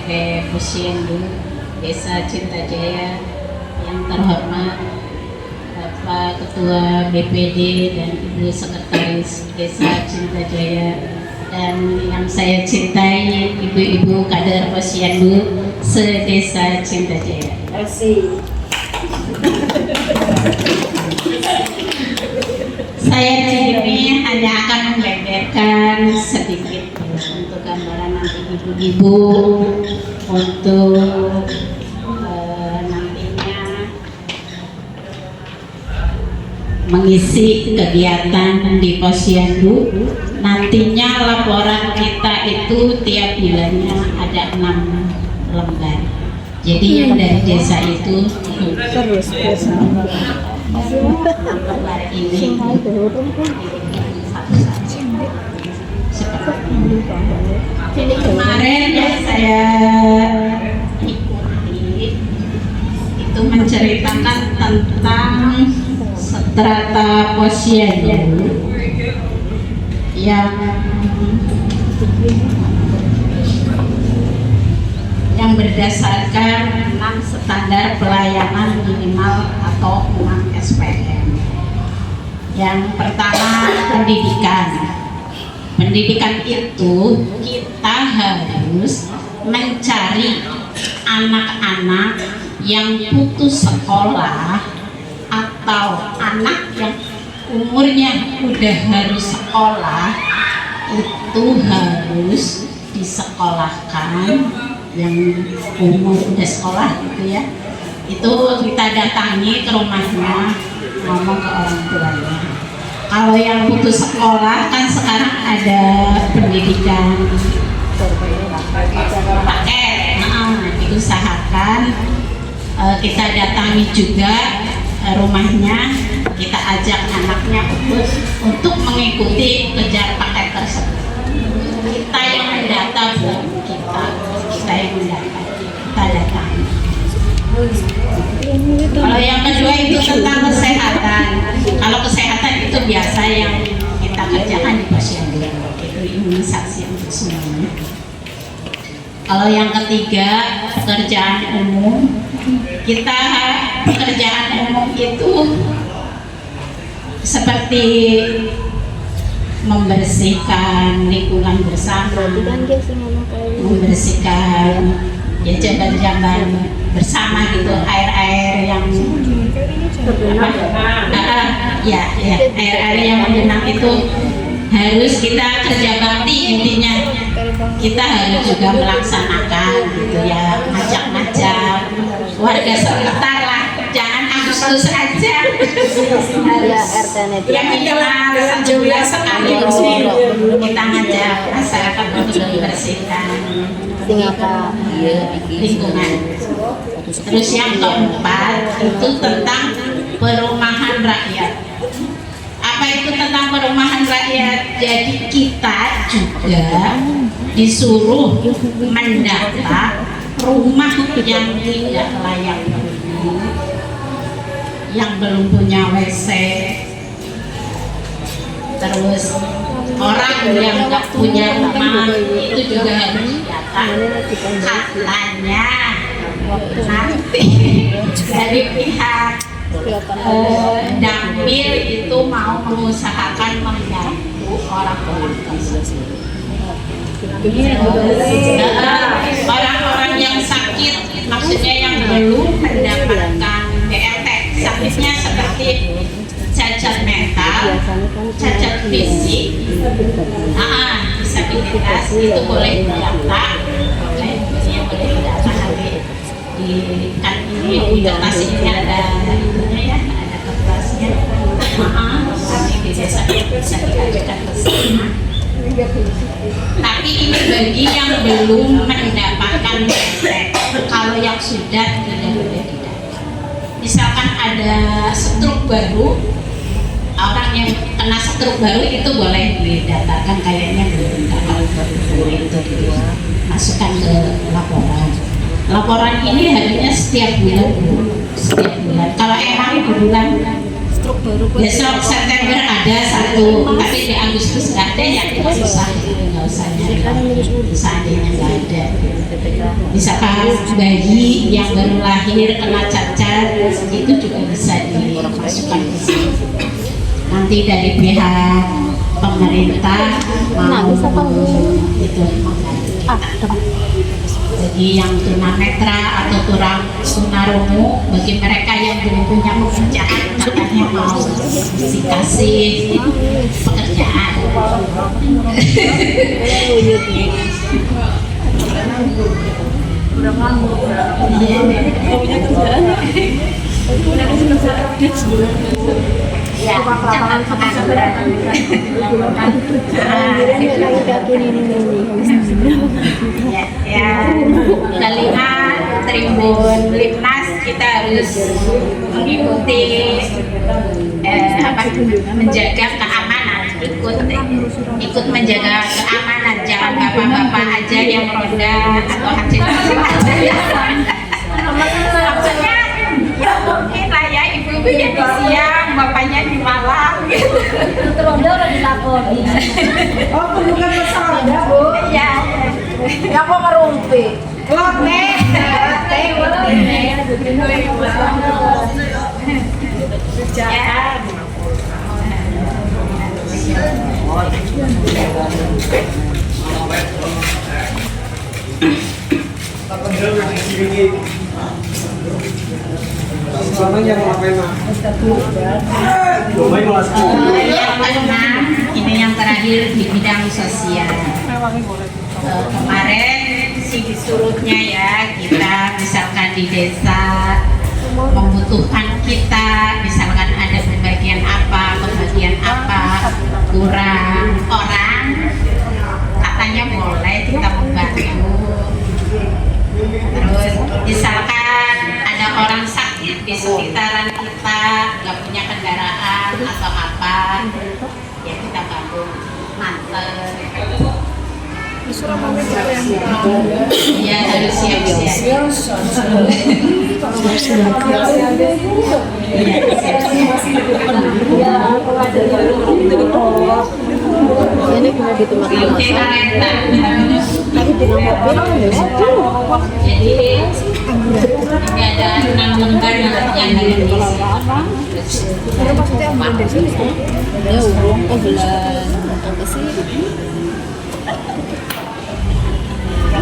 RT Posyandu Desa Cintajaya yang terhormat Bapak Ketua BPD dan Ibu Sekretaris Desa Cintajaya, dan yang saya cintai ibu-ibu kader Posyandu se-Desa Cintajaya. Asik. Saya di sini hanya akan membeberkan sedikit untuk gambaran nanti ibu-ibu untuk nantinya mengisi kegiatan di Posyandu. Nantinya laporan kita itu tiap bulannya ada 6 lembar. Jadi yang dari desa itu Terus lembar ini jadi kemarin yang saya ikuti itu menceritakan tentang strata Posyandu yang berdasarkan 6 standar pelayanan minimal atau 6 SPM. Yang pertama, pendidikan. Pendidikan itu kita harus mencari anak-anak yang putus sekolah atau anak yang umurnya udah harus sekolah, itu harus disekolahkan. Yang umur udah sekolah gitu ya, itu kita datangi ke rumahnya, ngomong ke orang tuanya. Kalau yang putus sekolah kan sekarang ada pendidikan paket, diusahakan kita datangi juga rumahnya, kita ajak anaknya untuk mengikuti kejar paket tersebut. Kita yang mendata, Bu, kita yang mendata, kita datang. Kalau yang kedua itu tentang kesehatan. Kalau kesehatan itu biasa yang kita kerjakan di Posyandu, itu imunisasi untuk semuanya. Kalau yang ketiga, pekerjaan umum. Kita pekerjaan umum itu seperti membersihkan lingkungan bersama, membersihkan ya jamban-jamban bersama gitu, air-air yang air-air yang mengenang itu harus kita kerja bakti. Intinya kita harus juga melaksanakan gitu ya, ngajak-ngajak warga sekitar lah, jangan Agustus aja. Yang minimal 1 sekali kita ngajak masyarakat untuk membersihkan lingkungan. Terus yang keempat itu tentang perumahan rakyat. Apa itu tentang perumahan rakyat? Jadi kita juga disuruh mendata rumah yang tidak layak huni, yang belum punya WC, terus orang yang nggak punya rumah itu juga harus didata. Katanya nanti dari pihak Dapil itu mau mengusahakan membantu orang-orang tersebut. Orang-orang yang sakit, maksudnya yang belum mendapatkan BLT, sakitnya seperti cacat mental, cacat fisik, disabilitas, itu boleh didata, boleh didata nanti di kertas ini ada itunya ya, ada kertasnya. Nanti di desa bisa diajukan ke sana. Tapi ini bagi yang belum mendapatkan BLT. Kalau yang sudah tidak boleh didata. Misalkan ada stroke baru, orang yang kena stroke baru itu boleh didatakan, kayaknya belum boleh itu dimasukkan ke laporan. Laporan ini harusnya setiap bulan, Kalau emang di bulan besok September ada satu, tapi di Agustus nggak ada, ya kita susah, nggak usah nyari. Seandainya nggak ada. misalkan bayi yang baru lahir kena cacat itu juga bisa dimasukkan ke sini. Nanti dari pihak pemerintah mau itu jadi yang tunanetra atau tunarungu, bagi mereka yang belum punya pekerjaan katanya mau dikasih pekerjaan. Ya, kelima Tribun Limnas kita harus mengikuti menjaga keamanan, ikut menjaga keamanan, jangan bapak-bapak aja yang roda atau hasil-hasil aja maksudnya ya mungkin lah ya, ibu-ibu jadi siang, bapaknya di malam gitu. Roda udah dilakoni. Oh, bukan masalah ya, Bu. Iya. Ya kok ngerumpi. Lote. Ini yang terakhir di bidang sosial. Kemarin si surutnya ya, kita misalkan di desa membutuhkan kita, misalkan ada pembagian apa kurang orang, katanya boleh kita membantu. Terus misalkan ada orang sakit di sekitaran kita, nggak punya kendaraan atau apa, ya kita bantu nganter. Iya, harus siap-siap. Ini cuma gitu makan. Jadi ini ada 6 lembar yang diisi. Ya, oh bulan apa sih?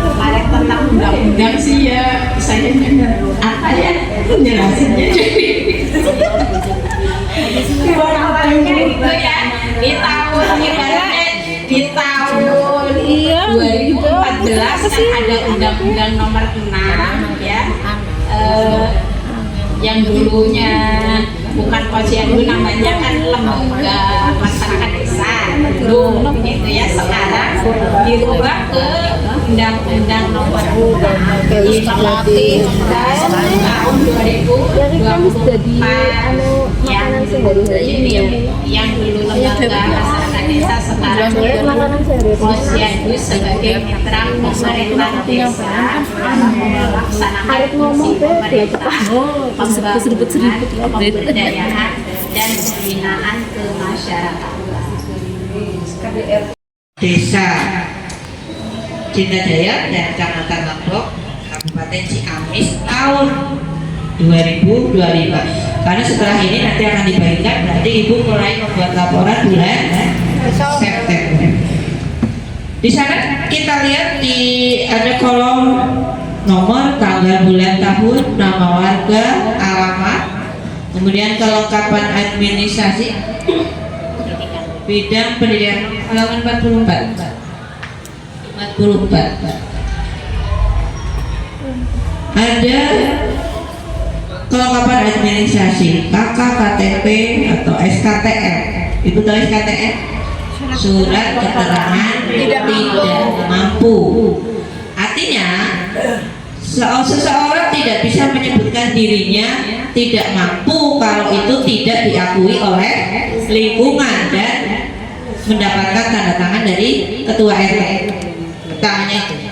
Kemarin tentang undang-undang sih ya, saya apa ya jelasinnya. Ibaratnya gitu ya, di tahun ibaratnya di tahun 2014 kan ada undang-undang nomor 6 ya, yang dulunya bukan posyandu, namanya kan lembaga masyarakat desa dulu gitu ya, sekarang dirubah ke undang-undang nomor 6 tahun 2024 yang yang dulu lembaga masyarakat desa, sekarang posyandu sebagai mitra pemerintah desa melaksanakan fungsi pemerintah, pembangunan, pemberdayaan dan pembinaan kemasyarakatan. Desa Cindajaya dan Kecamatan Lombok, Kabupaten Ciamis tahun 2025. Karena setelah ini nanti akan dibagikan, berarti Ibu mulai membuat laporan bulan September. Di sana kita lihat di ada kolom nomor, tanggal, bulan, tahun, nama warga, alamat, kemudian kelengkapan administrasi, bidang pendidikan, halaman 44. Ada kelengkapan administrasi, KK, KTP atau SKTM. Ibu tahu SKTM? Surat keterangan tidak mampu. Artinya seseorang tidak bisa menyebutkan dirinya tidak mampu kalau itu tidak diakui oleh lingkungan dan mendapatkan tanda tangan dari ketua RT. Utamanya itu.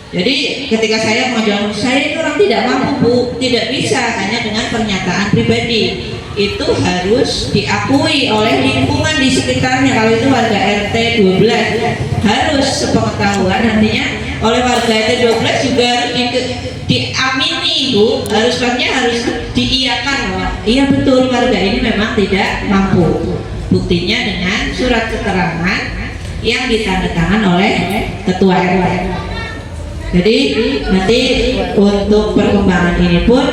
Jadi ketika saya mengajukan, saya itu orang tidak mampu Bu, tidak bisa, hanya dengan pernyataan pribadi. Itu harus diakui oleh lingkungan di sekitarnya. Kalau itu warga RT 12 harus sepengetahuan, nantinya oleh warga RT 12 juga harus ibu harus diiyakan bahwa iya betul warga ini memang tidak mampu. Buktinya dengan surat keterangan yang ditandatangan oleh ketua RW. Jadi nanti untuk perkembangan ini pun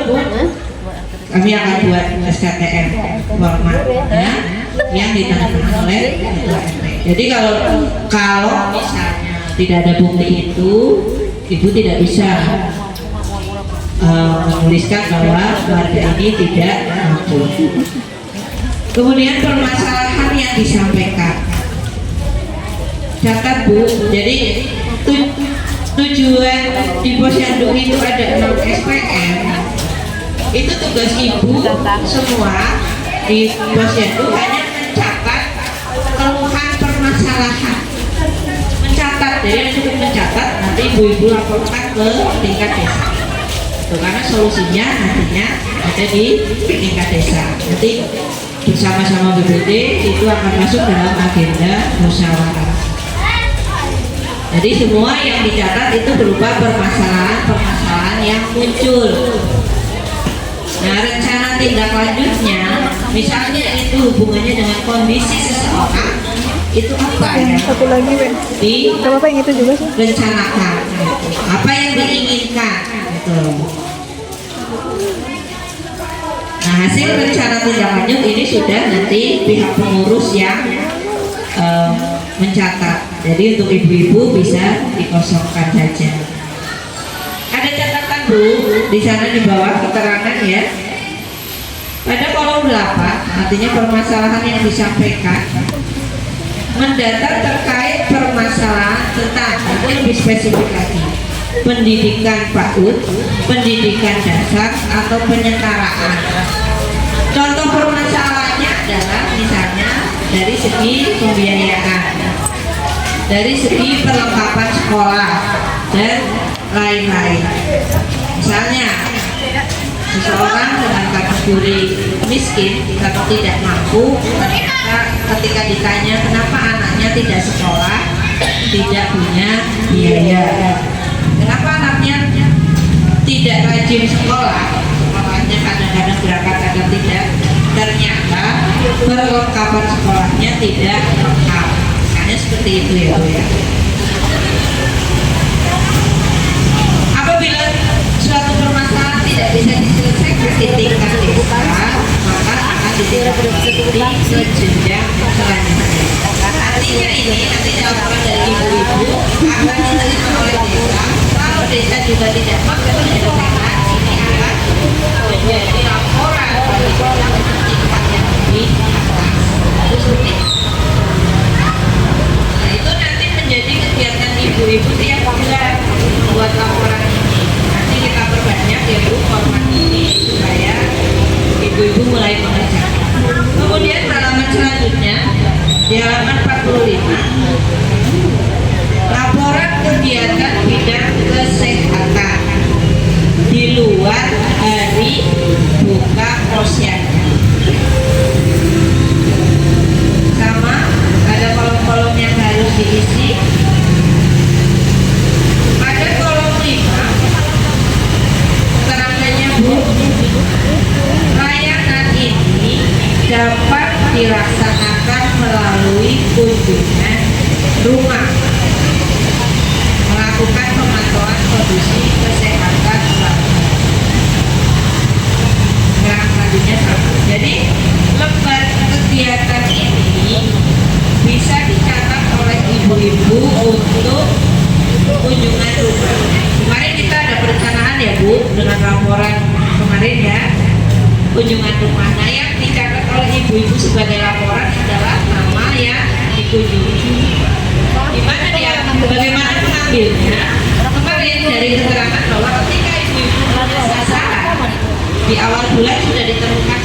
kami akan buat SKTM format ya, yang ditandatangan oleh ketua RW. Jadi kalau misalnya tidak ada bukti itu, ibu tidak bisa menuliskan bahwa warga ini tidak mampu. Kemudian permasalahan yang disampaikan, catat Bu. Jadi tujuan di posyandu itu ada 6 SPM. Itu tugas ibu semua di posyandu hanya mencatat keluhan permasalahan. Mencatat, jadi cukup mencatat, nanti ibu-ibu laporkan ke tingkat desa. Tuh, karena solusinya nantinya ada di tingkat desa. Nanti bersama-sama BPD itu akan masuk dalam agenda musyawarah. Jadi semua yang dicatat itu berupa permasalahan yang muncul. Nah, rencana tindak lanjutnya, misalnya itu hubungannya dengan kondisi seseorang, itu apa ya? Satu lagi, Bapak yang itu juga sih. Rencanakan, apa yang diinginkan, gitu. Nah, hasil rencana tindak lanjut ini sudah nanti pihak pengurus yang mencatat. Jadi untuk ibu-ibu bisa dikosongkan saja. Ada catatan Bu di sana di bawah keterangan ya. Pada kolom 8, artinya permasalahan yang disampaikan, mendata terkait permasalahan tentang, itu lebih spesifik lagi, pendidikan PAUD, pendidikan dasar atau penyetaraan. Contoh permasalahannya adalah misalnya dari segi pembiayaan, dari segi perlengkapan sekolah dan lain-lain. Misalnya seseorang dengan kategori miskin atau tidak mampu, ternyata ketika ditanya kenapa anaknya tidak sekolah, tidak punya biaya, kenapa anaknya tidak rajin sekolah, sekolahnya kadang-kadang berangkat kadang tidak, ternyata perlengkapan sekolahnya tidak lengkap. Hanya seperti itu ya Bu ya. Apabila suatu permasalahan tidak bisa diselesaikan di tingkat desa, maka akan ditindaklanjuti ke jenjang selanjutnya. Artinya ini nanti laporan dari ibu-ibu akan diterima oleh desa. Kalau desa juga tidak mampu menyelesaikan, ini akan menjadi laporan bagi tingkat yang lebih atas. Itu seperti itu. Nah, itu nanti menjadi kegiatan ibu-ibu tiap bulan buat laporan ini. Nanti kita perbanyak ya Bu format ini supaya ibu-ibu mulai mengerjakan. Kemudian halaman selanjutnya di halaman 45, laporan kegiatan bidang kesehatan di luar hari buka posyandu. Sama ada kolom-kolom yang harus diisi. Pada kolom 5 keterangannya Bu, layanan ini dapat dilaksanakan melalui kunjungan rumah, melakukan pemantauan kondisi kesehatan warga. Yang selanjutnya sama. Jadi lembar kegiatan ini bisa dicatat oleh ibu-ibu untuk kunjungan rumah. Kemarin kita ada perencanaan ya Bu dengan laporan kemarin ya, kunjungan rumah. Nah, yang dicatat oleh ibu-ibu sebagai laporan adalah nama yang dikunjungi. Gimana dia? Bagaimana mengambilnya? Kemarin dari keterangan bahwa ketika ibu-ibu punya sasaran di awal bulan sudah ditemukan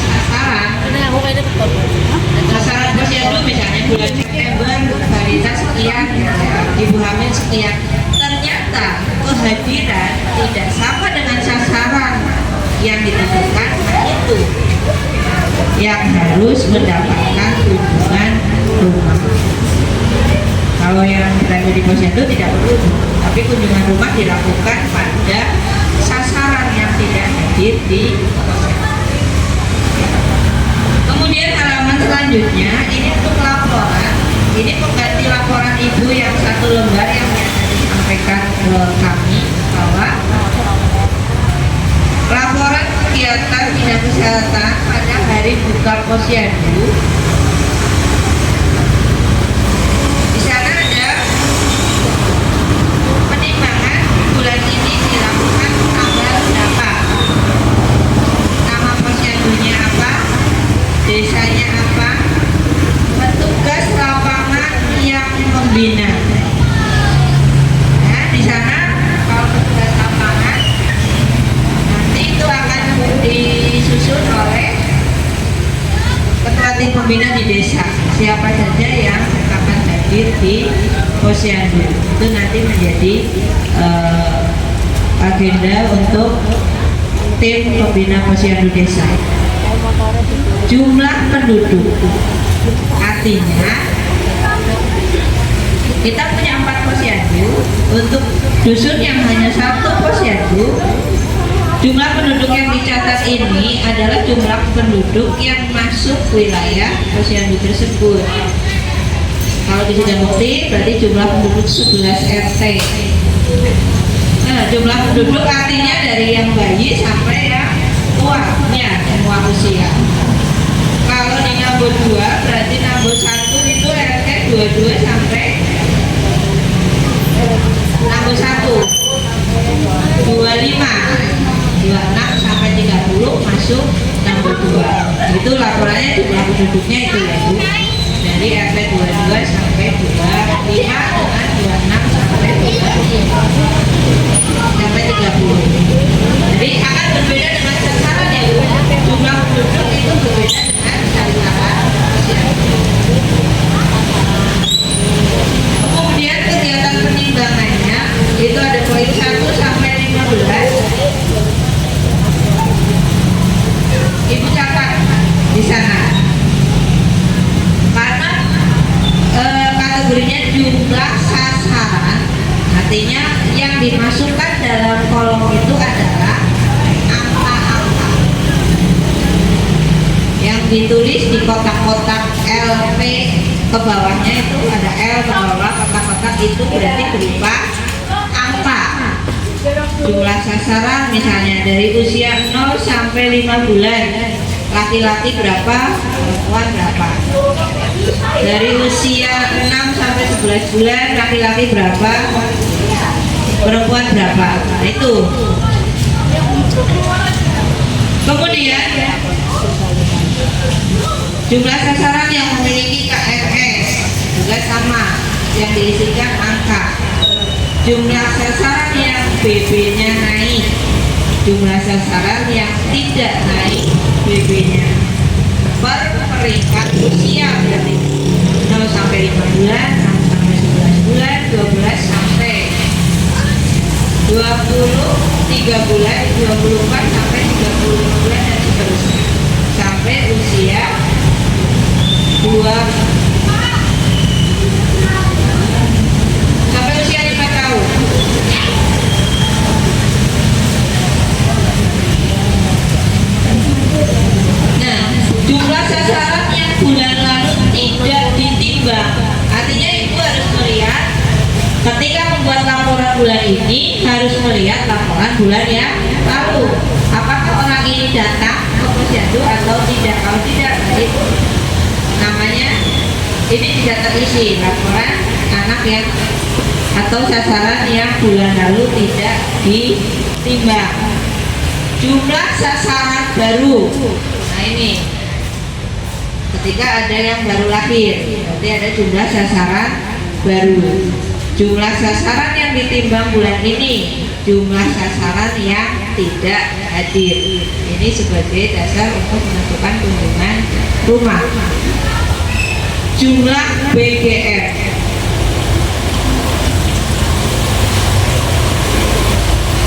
sasaran posyandu, misalnya bulan September balita sekian, ibu hamil sekian. Ternyata kehadiran tidak sama dengan sasaran yang ditentukan, itu yang harus mendapatkan kunjungan rumah. Kalau yang berada di posyandu tidak perlu, tapi kunjungan rumah dilakukan pada sasaran yang tidak hadir. catatan pada hari buka posyandu. Di sana ada penimbangan bulan ini dilakukan tanggal berapa, nama posyandunya apa, desanya apa, petugas lapangan yang membina. Nah, di sana kalau petugas lapangan nanti itu akan disusun oleh ketua tim pembina di desa. Siapa saja yang akan hadir di posyandu itu nanti menjadi agenda untuk tim pembina posyandu desa. Jumlah penduduk, artinya kita punya 4 posyandu. Untuk dusun yang hanya 1 posyandu, jumlah penduduk yang dicatat ini adalah jumlah penduduk yang masuk wilayah posyandu tersebut. Kalau di Sidamukti berarti jumlah penduduk 11 RT. Nah, jumlah penduduk artinya dari yang bayi sampai yang tuanya, semua usia. Kalau di Nambur 2 berarti Nambur 1 itu RT 22 sampai Nambur 1 25, 26 sampai 30 masuk Nambur 2. Itu laporannya jumlah penduduknya itu ya Bu. Dari RT 22 sampai 25 dengan 26 sampai 30. Jadi akan berbeda dengan sasaran ya Bu. Jumlah penduduk itu berbeda dengan sasaran posyandu. Kemudian kegiatan penimbangannya itu ada poin 1 sampai 15. Ibu catat di sana. Karena kategorinya jumlah sasaran, artinya yang dimasukkan dalam kolom itu adalah angka-angka yang ditulis di kotak-kotak LP ke bawahnya itu ada L ke bawah, kotak-kotak itu berarti berupa angka. Jumlah sasaran misalnya dari usia 0 sampai 5 bulan laki-laki berapa, perempuan berapa. Dari usia 6 sampai 11 bulan laki-laki berapa, perempuan berapa. Nah, itu. Kemudian jumlah sasaran yang memiliki KRS juga sama, yang diisikan angka. Jumlah sasaran yang BB-nya naik, jumlah sasaran yang tidak naik BB-nya per peringkat usia berarti 0 sampai 5 bulan, 6 sampai 11 bulan, 12 sampai 20, 3 bulan, 24 sampai 35 bulan dan seterusnya sampai usia 2 sampai usia 5 tahun. Nah, jumlah sasaran yang bulan lalu tidak ditimbang, artinya ibu harus melihat ketika membuat laporan bulan ini, harus melihat laporan bulan yang lalu. Apakah orang ini datang ke posyandu atau tidak? Kalau tidak, berarti namanya ini tidak terisi laporan anak yang atau sasaran yang bulan lalu tidak ditimbang. Jumlah sasaran baru, nah ini ketika ada yang baru lahir berarti ada jumlah sasaran baru. Jumlah sasaran yang ditimbang bulan ini, jumlah sasaran yang tidak hadir. Ini sebagai dasar untuk menentukan kunjungan rumah. Jumlah BGM.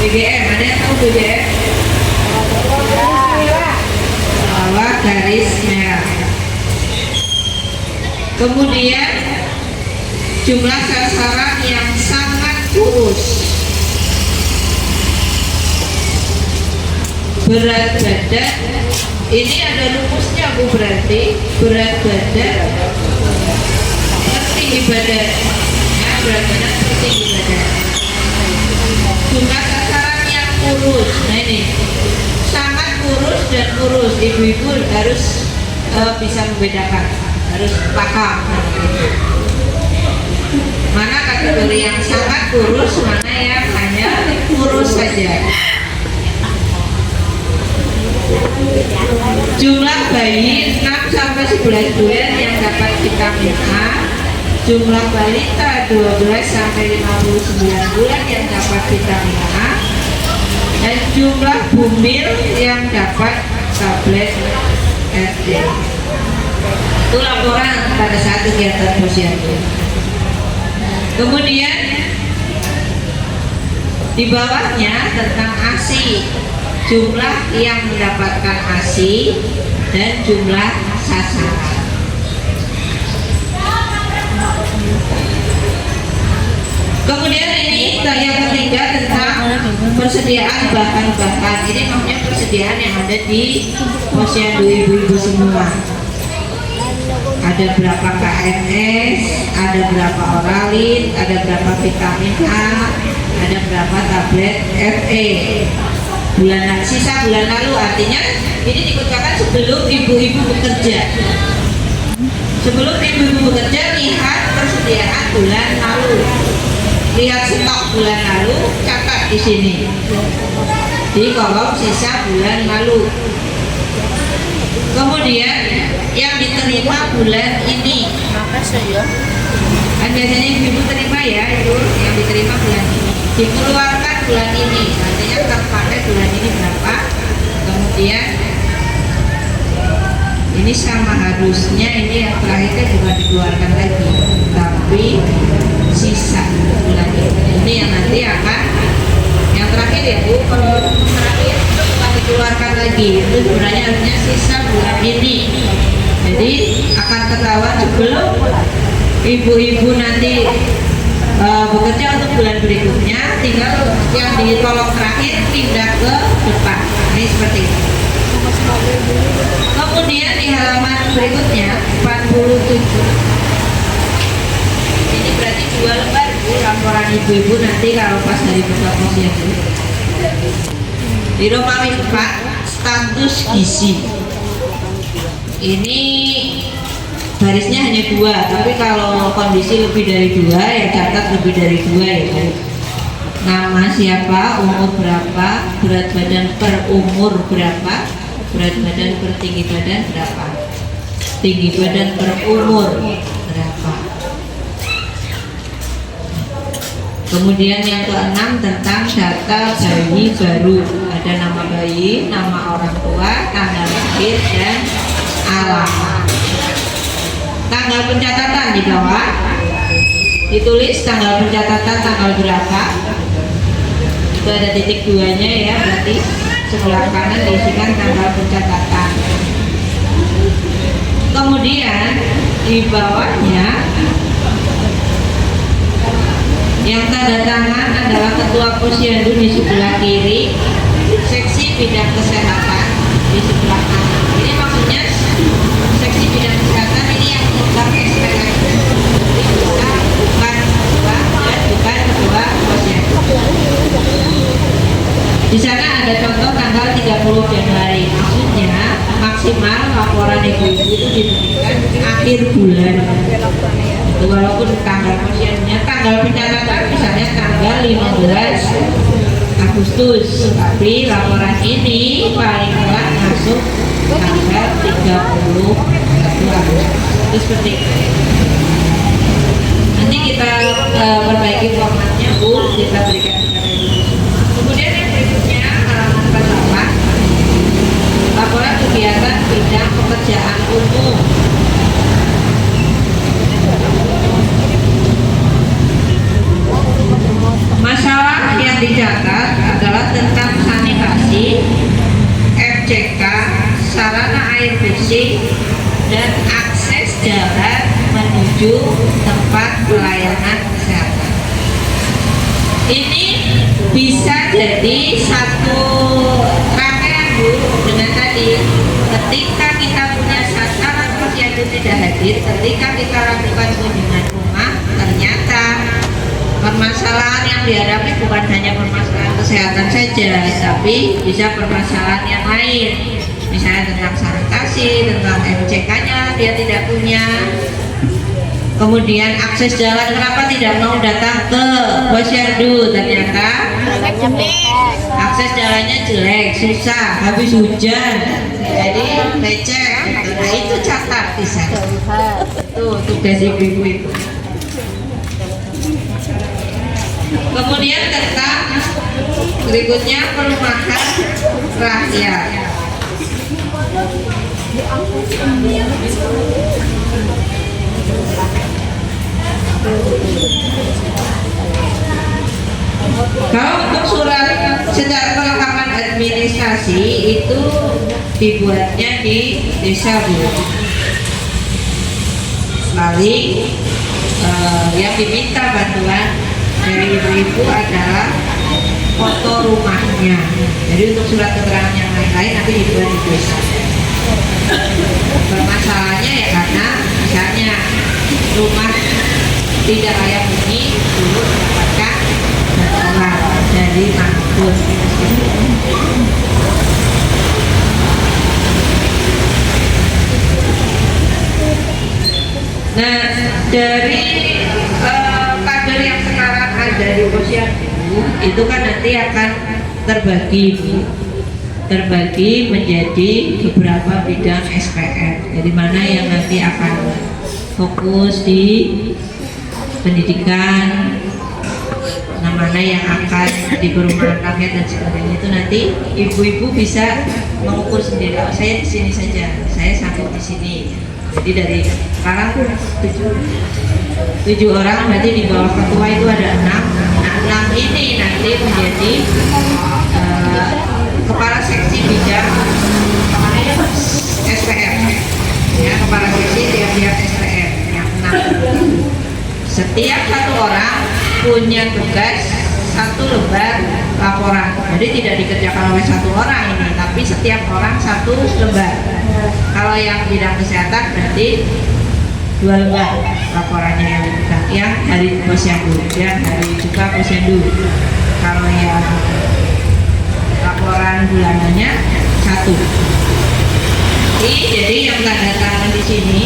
BGM, ada yang tahu BGM? Bawah garis merah. Kemudian jumlah sasaran yang sangat kurus. Berat badan, ini ada rumusnya Bu, berarti berat badan tertinggi badan, ya, berat badan tertinggi badan. Jumlah sasaran yang kurus, nah ini sangat kurus dan kurus, ibu-ibu harus bisa membedakan, harus paham mana kategori yang sangat kurus, mana yang hanya kurus saja. Jumlah bayi 6 sampai 11 bulan yang dapat vitamin A, jumlah balita 12 sampai 59 bulan yang dapat vitamin A, dan jumlah bumil yang dapat tablet RT. Itu laporan pada saat kegiatan posyandu. Kemudian di bawahnya tentang ASI, jumlah yang mendapatkan ASI dan jumlah sasaran. Kemudian ini yang ketiga tentang persediaan bahan-bahan. Ini maksudnya persediaan yang ada di posyandu ibu-ibu semua. Ada berapa KNS, ada berapa oralin, ada berapa vitamin A, ada berapa tablet FE. Sisa bulan lalu, artinya ini dikerjakan sebelum ibu-ibu bekerja. Sebelum ibu-ibu bekerja, lihat persediaan bulan lalu, lihat stok bulan lalu, catat di sini di kolom sisa bulan lalu. Kemudian yang diterima bulan ini, kan biasanya ibu terima ya, itu yang diterima bulan ini, dikeluarkan bulan ini, artinya terpakai bulan ini berapa. Kemudian ini sama, harusnya ini yang terakhirnya bukan dikeluarkan lagi, tapi sisa bulan ini yang nanti akan yang terakhir ya Bu. Kalau terakhir itu bukan dikeluarkan lagi, itu sebenarnya harusnya sisa bulan ini. Jadi akan ketahuan sebelum ibu-ibu nanti bekerja untuk bulan berikutnya, tinggal yang di kolom terakhir pindah ke depan. Ini seperti itu. Kemudian di halaman berikutnya 47, ini berarti 2 lembar Bu, laporan ibu-ibu nanti kalau pas dari buka posyandu. Di Romawi 4, status gizi. Ini barisnya hanya 2, tapi kalau kondisi lebih dari 2 ya catat lebih dari 2 ya Bu. Nama siapa, umur berapa, berat badan per umur berapa, berat badan per tinggi badan berapa, tinggi badan per umur berapa. Kemudian yang ke-6 tentang data bayi baru. Ada nama bayi, nama orang tua, tanggal lahir, dan alamat. Tanggal pencatatan di bawah ditulis tanggal pencatatan tanggal berapa. Itu ada titik 2-nya ya, berarti sebelah kanan diisikan tanggal pencatatan. Kemudian di bawahnya yang tanda tangan adalah ketua posyandu di sebelah kiri, seksi bidang kesehatan di sebelah kanan. Ini maksudnya seksi bidang kesehatan ini yang memegang SPM, jadi bukan ketua dan bukan ketua posyandu. Di sana ada contoh tanggal 30 Januari, maksudnya maksimal laporan ibu-ibu itu diberikan akhir bulan. Itu walaupun tanggal posyandunya, tanggal pencatatan misalnya tanggal 15 Agustus, tapi laporan ini paling telat masuk tanggal 30 Agustus. Itu seperti itu. Nanti kita perbaiki formatnya Bu, kita berikan kepada ibu. Kemudian yang berikutnya halaman 48, laporan kegiatan bidang pekerjaan umum. Masalah yang dicatat adalah tentang sanitasi, FCK, sarana air bersih, dan akses jalan menuju tempat pelayanan kesehatan. Ini bisa jadi satu rangkaian Bu dengan tadi. Ketika kita punya sasaran posyandu tidak hadir, ketika kita lakukan kunjungan rumah, ternyata permasalahan yang dihadapi bukan hanya permasalahan kesehatan saja, tapi bisa permasalahan yang lain. misalnya tentang sanitasi, tentang MCK-nya dia tidak punya. Kemudian akses jalan, kenapa tidak mau datang ke Posyandu? Ternyata akses jalannya jelek, susah, habis hujan, jadi becek. Nah itu catat di sana. Itu tugas ibu-ibu itu. Kemudian tentang berikutnya perumahan rakyat. Kalau untuk surat secara kelengkapan administrasi itu dibuatnya di desa Bu. Paling yang diminta bantuan dari ibu-ibu adalah foto rumahnya. Jadi untuk surat keterangan yang lain-lain nanti dibuat di desa. Permasalahannya ya karena misalnya rumah tidak layak huni dulu mendapatkan bantuan dari kampus. Nah dari kader yang sekarang ada di Posyandu itu kan nanti akan terbagi menjadi beberapa bidang SPM. Jadi mana yang nanti akan fokus di pendidikan, mana yang akan di perumahan rakyat dan sebagainya, itu nanti ibu-ibu bisa mengukur sendiri. Oh, saya di sini saja, saya sampai di sini. Jadi dari sekarang 7 orang, berarti di bawah ketua itu ada 6. Nah 6 ini nanti menjadi kepala seksi bidang SPM, ya, kepala seksi tiap-tiap SPM yang 6. Setiap satu orang punya tugas 1 lembar laporan. Jadi tidak dikerjakan oleh 1 orang ini, tapi setiap orang 1 lembar. Kalau yang bidang kesehatan berarti 2 lembar laporannya yang dipegang, yang dari Posyandu, yang dari juga Posyandu. Kalau yang laporan bulanannya 1. Jadi yang tanda tangan di sini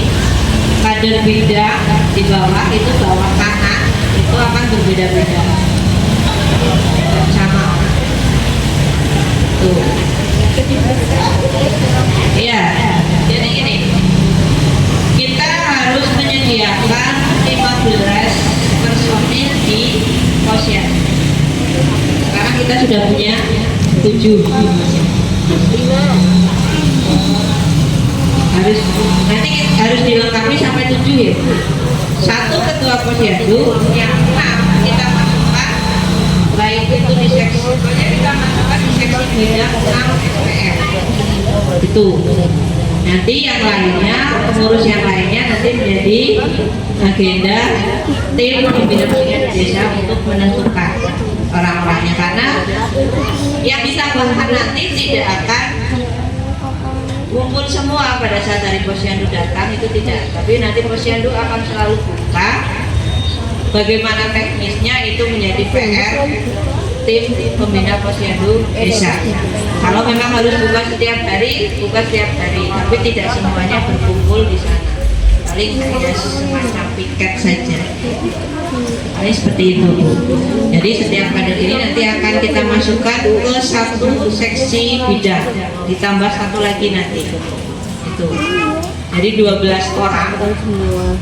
kader bidang di bawah itu bawah kanan itu akan berbeda-beda, sama tuh. Iya, jadi gini, kita harus menyediakan 15 personil di Posyandu. Sekarang kita sudah punya 7. Harus dilengkapi sampai 7 ya. 1 ketua Posyandu, yang 6 kita masukkan, baik itu di seksi, pokoknya kita masukkan di seksi bidang 6 SPM. Itu. Nanti yang lainnya, pengurus yang lainnya nanti menjadi agenda tim pembina pendidikan desa untuk menentukan orang-orangnya, karena yang ditambahkan nanti tidak akan kumpul semua pada saat dari Posyandu datang, itu tidak, tapi nanti Posyandu akan selalu buka bagaimana teknisnya, itu menjadi PR tim pembina Posyandu desa. Kalau memang harus buka setiap hari, tapi tidak semuanya berkumpul di sana, paling hanya semacam piket saja. Ini seperti itu. Jadi setiap kader ini nanti akan kita masukkan ke 1 seksi bidang, ditambah 1 lagi nanti. Itu. Jadi 12 orang,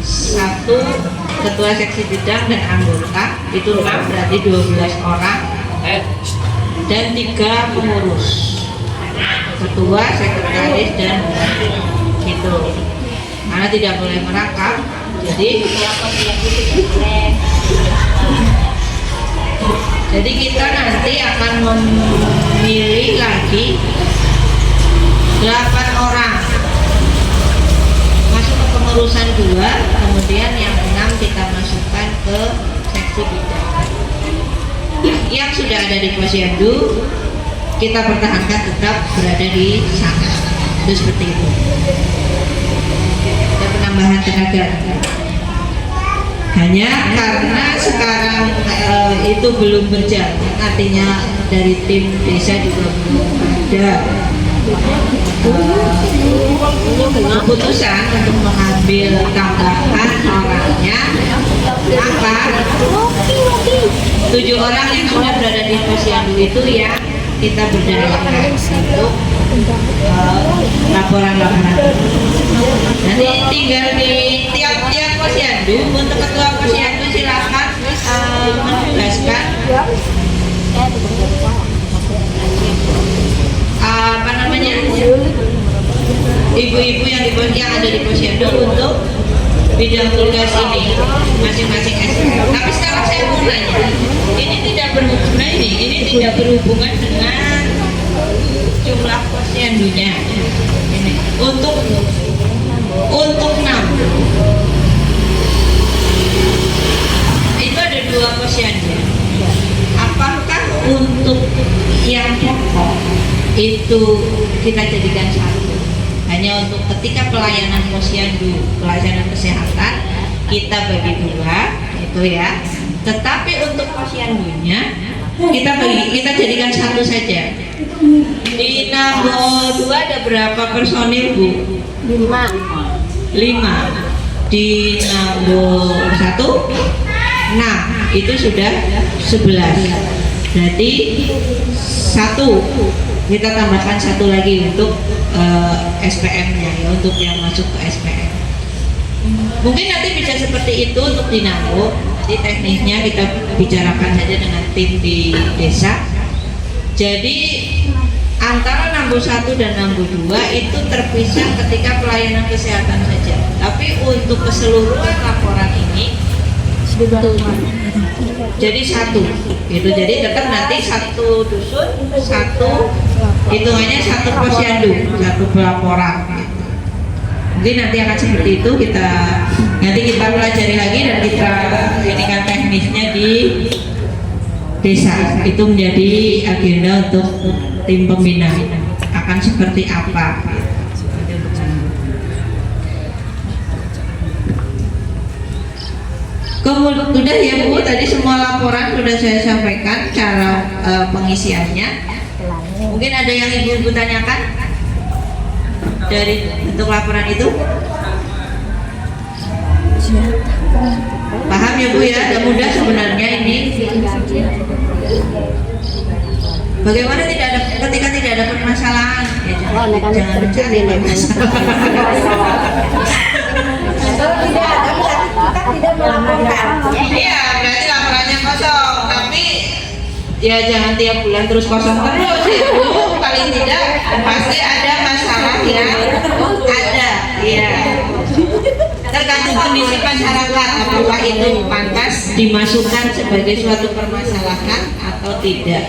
1 ketua seksi bidang dan anggota, itu 6, berarti 12 orang, dan 3 pengurus, ketua, sekretaris, dan itu. Karena tidak boleh merangkap, jadi kita nanti akan memilih lagi 8 orang masuk ke pengurusan 2, kemudian yang 6 kita masukkan ke seksi bidang. Yang sudah ada di Posyandu kita pertahankan tetap berada di sana. Itu seperti itu. Ada penambahan tenaga. Hanya karena sekarang itu belum berjalan, artinya dari tim desa juga belum ada keputusan untuk mengambil tambahan orangnya, maka 7 orang yang sudah berada di posyandu itu ya kita berdayakan untuk laporan-laporan. Nanti tinggal di tiap-tiap posyandu, untuk ketua posyandu silakan menugaskan apa namanya, ibu-ibu yang ada di posyandu untuk bidang tugas ini masing-masing SPM. Tapi sekarang saya mau nanya, ini tidak berhubungan dengan jumlah posyandunya. Ini untuk 6 itu ada 2 posyandu. Apakah untuk yang pokok itu kita jadikan satu? Hanya untuk ketika pelayanan posyandu, pelayanan kesehatan kita bagi 2 itu ya. Tetapi untuk posyandunya kita jadikan satu saja. Di Nambo 2 ada berapa personil Bu? 5. Di Nambo 1 6, itu sudah 11. Berarti 1 kita tambahkan 1 lagi untuk SPM-nya ya, untuk yang masuk ke SPM. Mungkin nanti bisa seperti itu untuk di Nambo. Jadi teknisnya kita bicarakan saja dengan tim di desa. Jadi antara Nambo 1 dan Nambo 2 itu terpisah ketika pelayanan kesehatan saja. Tapi untuk keseluruhan laporan ini jadi 1 gitu. Jadi tetap nanti 1 dusun, 1 hitungannya 1 posyandu, 1 pelaporan gitu. Mungkin nanti akan seperti itu, nanti kita pelajari lagi dan kita jadikan teknisnya di desa. Itu menjadi agenda untuk tim pembina akan seperti apa. Kemudian sudah ya Bu, tadi semua laporan sudah saya sampaikan cara pengisiannya. Mungkin ada yang Ibu tanyakan dari bentuk laporan itu? Paham ya Bu ya, ada mudah sebenarnya ini. Bagaimana ketika tidak ada permasalahan? Ya, jangan mencari masalah. Kalau tidak ada, kita tidak melaporkan. Iya, berarti laporannya kosong. Tapi ya jangan tiap bulan terus kosong terus itu. Paling tidak pasti ada masalah yang ada. Iya. Tergantung kondisi masyarakat, apakah itu pantas dimasukkan sebagai suatu permasalahan atau tidak.